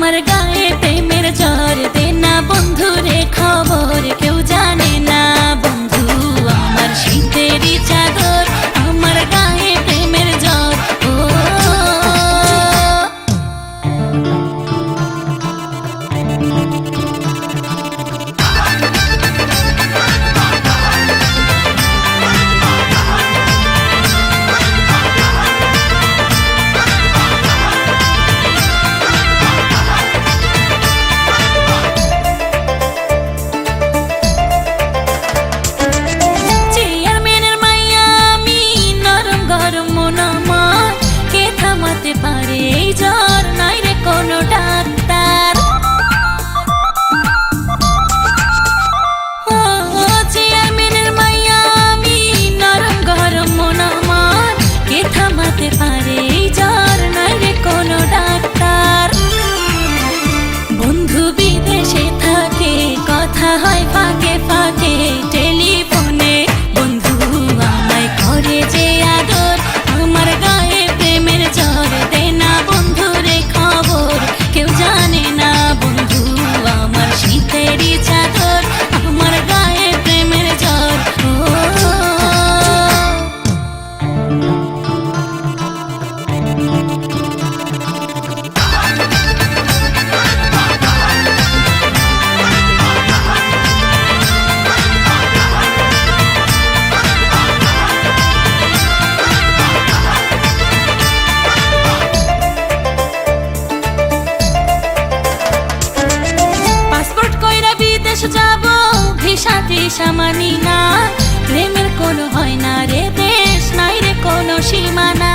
আমার গায়ে প্রেমের জ্বর দে না বন্ধু রে খবর কেউ জানে না বন্ধু আমার শীতেরই চাদর আমার গায়ে প্রেমের জ্বর ও পারে এই জ্বর নাই রে কোনো ডাক্তার ও চেয়ারম্যানের মাইয়া আমি নরম গরম মন আমার কে থামাতে পারে এই জ্বর নাই রে কোনো ডাক্তার বন্ধু বিদেশে থাকে কথা হয় ফাঁকে ফাঁকে টেলিফোনে বন্ধু আমায় করে যে আদর আমার গায়ে প্রেমের জ্বর দে না বন্ধু রে খবর কেউ জানে না বন্ধু আমার শীতেরই চাদর আমার গায়ে প্রেমের জ্বর ও যাব ভিসা টিসা মানি না প্রেমের কোনো হয় না রে দেশ নাই রে কোনো সীমানা